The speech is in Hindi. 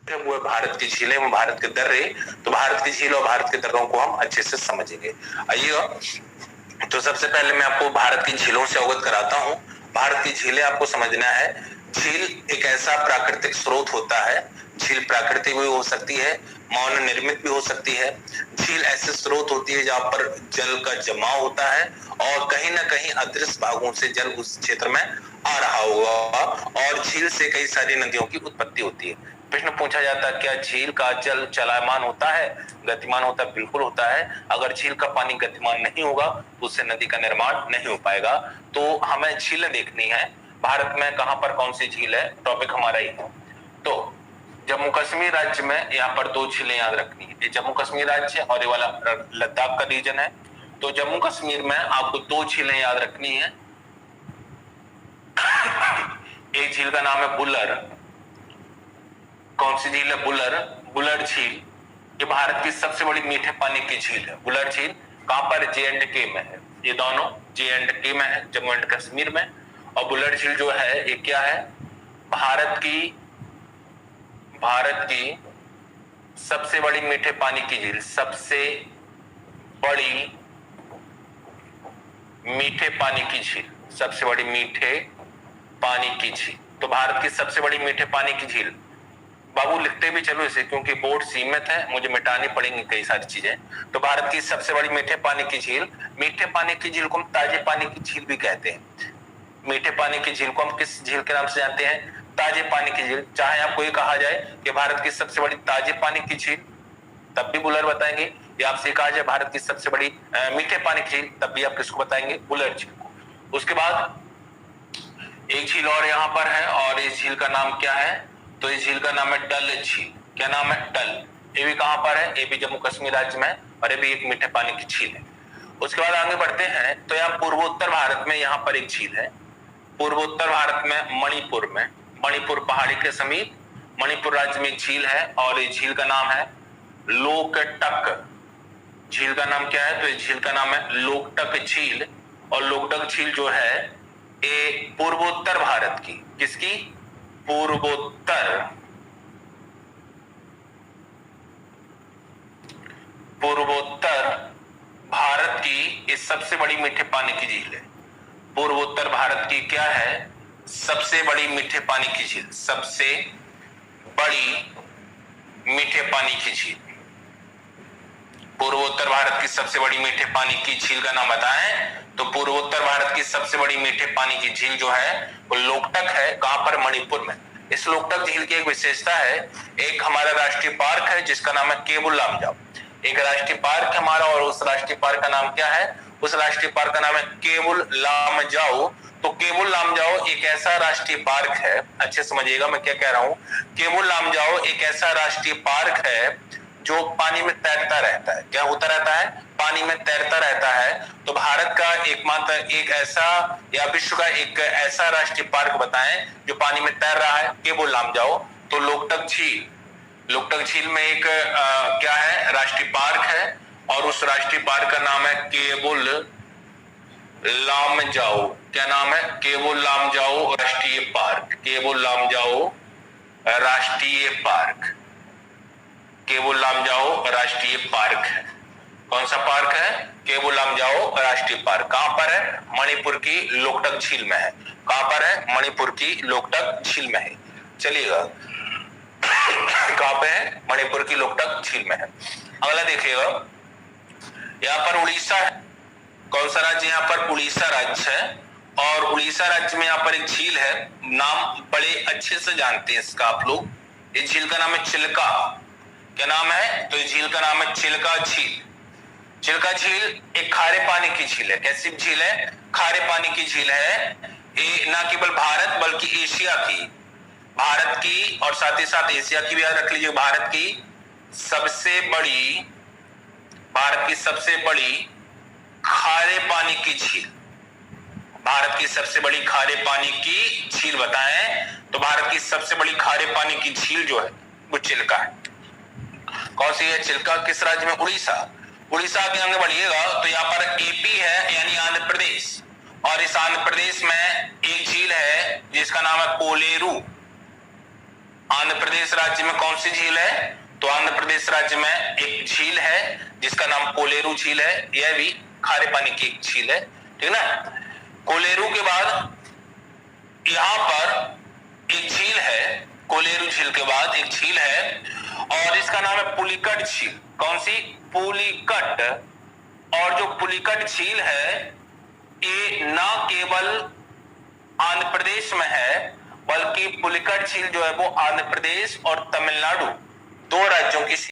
वो भारत की झीलें, वो भारत के दर्रे, तो भारत की झील और भारत के दर्रों को हम अच्छे से समझेंगे। आइए, तो सबसे पहले मैं आपको भारत की झीलों से अवगत कराता हूँ। भारत की झीलें आपको समझना है। झील एक ऐसा प्राकृतिक स्रोत होता है। झील प्राकृतिक भी हो सकती है, मानव निर्मित भी हो सकती है। झील ऐसे स्रोत होती है जहां पर जल का जमाव होता है और कहीं ना कहीं अदृश्य भागों से जल उस क्षेत्र में आ रहा होगा, और झील से कई सारी नदियों की उत्पत्ति होती है। प्रश्न पूछा जाता है, क्या झील का जल चलायमान होता है, गतिमान होता है? बिल्कुल होता है। अगर झील का पानी गतिमान नहीं होगा तो उससे नदी का निर्माण नहीं हो पाएगा। तो हमें झीलें देखनी है। भारत में कहां पर कौन सी झील है, टॉपिक हमारा ही है। तो जम्मू कश्मीर राज्य में यहाँ पर दो झीलें याद रखनी है। ये जम्मू कश्मीर राज्य और ये वाला लद्दाख का रीजन है। तो जम्मू कश्मीर में आपको दो झीलें याद रखनी है। एक झील का नाम है बुलर। कौन सी झील है? बुलर। बुलर झील ये भारत की सबसे बड़ी मीठे पानी की झील है। बुलर झील कहां पर? जे&के में है। ये दोनों जे&के में है, जम्मू एंड कश्मीर में। और बुलर झील जो है ये क्या है? भारत की सबसे बड़ी मीठे पानी की झील, सबसे बड़ी मीठे पानी की झील, सबसे बड़ी मीठे पानी की झील। तो भारत की सबसे बड़ी मीठे पानी की झील, बाबू लिखते भी चलो इसे, क्योंकि बोर्ड सीमित है, मुझे मिटानी पड़ेंगी कई सारी चीजें। तो भारत की सबसे बड़ी मीठे पानी की झील, मीठे पानी की झील को हम ताजे पानी की झील भी कहते हैं। मीठे पानी की झील को हम किस झील के नाम से जानते हैं? ताजे पानी की झील। चाहे आपको ये कहा जाए कि भारत की सबसे बड़ी ताजे पानी की झील, तब भी बुलर बताएंगे। या आपसे कहा जाए भारत की सबसे बड़ी मीठे पानी की झील, तब भी आप किसको बताएंगे? बुलर झील को। उसके बाद एक झील और यहाँ पर है, और इस झील का नाम क्या है? तो इस झील का नाम है डल झील। क्या नाम है? डल। ये भी कहां पर है? ये भी जम्मू कश्मीर राज्य में, और ये भी एक मीठे पानी की झील है। उसके बाद आगे बढ़ते हैं, तो यहाँ पूर्वोत्तर भारत में यहाँ पर एक झील है। पूर्वोत्तर भारत में मणिपुर में, मणिपुर पहाड़ी के समीप मणिपुर राज्य में एक झील है, और इस झील का नाम है लोकटक। झील का नाम क्या है? तो इस झील का नाम है लोकटक झील। और लोकटक झील जो है ये पूर्वोत्तर भारत की, किसकी? पूर्वोत्तर भारत की इस सबसे बड़ी मीठे पानी की झील है। पूर्वोत्तर भारत की क्या है? सबसे बड़ी मीठे पानी की झील, सबसे बड़ी मीठे पानी की झील। पूर्वोत्तर भारत की सबसे बड़ी मीठे पानी की झील का नाम बताएं। तो पूर्वोत्तर भारत की सबसे बड़ी मीठे पानी की झील जो है वो लोकटक है। कहां पर? मणिपुर में। इस लोकटक झील की एक विशेषता है, एक हमारा राष्ट्रीय पार्क है जिसका नाम है केबुल लामजाओ। एक राष्ट्रीय पार्क हमारा, और उस राष्ट्रीय पार्क का नाम क्या है? उस राष्ट्रीय पार्क का नाम है केबुल लामजाओ। तो केबुल लामजाओ एक ऐसा राष्ट्रीय पार्क है, अच्छे समझिएगा मैं क्या कह रहा हूं। केबुल लामजाओ एक ऐसा राष्ट्रीय पार्क है जो पानी में तैरता रहता है। क्या होता रहता है? पानी में तैरता रहता है। तो भारत का एकमात्र एक ऐसा, या विश्व का एक ऐसा राष्ट्रीय पार्क बताएं जो पानी में तैर रहा है। केबुल लामजाओ। तो लोकटक झील, लोकटक झील में एक क्या है? राष्ट्रीय पार्क है, और उस राष्ट्रीय पार्क का नाम है केबुल लामजाओ। क्या नाम है? केबुल लामजाओ राष्ट्रीय पार्क। केबुल लामजाओ राष्ट्रीय पार्क, केबुल लामजाओ राष्ट्रीय पार्क है। कौन सा पार्क है? केबुल लामजाओ राष्ट्रीय पार्क। कहां पर है? मणिपुर की लोकटक झील में है। कहां पर है? मणिपुर की लोकटक झील में है। चलिएगा, कहां पे है? मणिपुर की लोकटक झील में है। अगला देखिएगा, यहाँ पर उड़ीसा है। कौन सा राज्य? यहाँ पर उड़ीसा राज्य है, और उड़ीसा राज्य में यहाँ पर एक झील है, नाम बड़े अच्छे से जानते हैं इसका आप लोग। इस झील का नाम है चिल्का। क्या नाम है? तो इस झील का नाम है चिल्का झील। चिल्का झील एक खारे पानी की झील है। कैसी झील है? खारे पानी की झील है। ये न केवल भारत बल्कि एशिया की, भारत की और साथ ही साथ एशिया की भी याद रख लीजिए। भारत की सबसे बड़ी खारे पानी की झील, भारत की सबसे बड़ी खारे पानी की झील बताएं। तो भारत की सबसे बड़ी खारे पानी की झील जो है वो चिल्का है। कौन सी है? चिल्का। किस राज्य में? उड़ीसा। उड़ीसा के आगे बढ़िएगा तो यहाँ पर एपी है, यानी आंध्र प्रदेश, और इस आंध्र प्रदेश में एक झील है जिसका नाम है कोलेरू। आंध्र आंध्र प्रदेश राज्य में कौन सी झील है? तो आंध्र प्रदेश राज्य में एक झील है जिसका नाम कोलेरू झील है। यह भी खारे पानी की एक झील है, ठीक ना। कोलेरू के बाद यहां पर एक झील है, कोलेरू झील के बाद एक झील है और इसका नाम है पुलिकट झील। कौन सी? पुलिकट। और जो पुलिकट झील है ये न केवल आंध्र प्रदेश में है बल्कि पुलिकट झील जो है वो आंध्र प्रदेश और तमिलनाडु 2 राज्यों की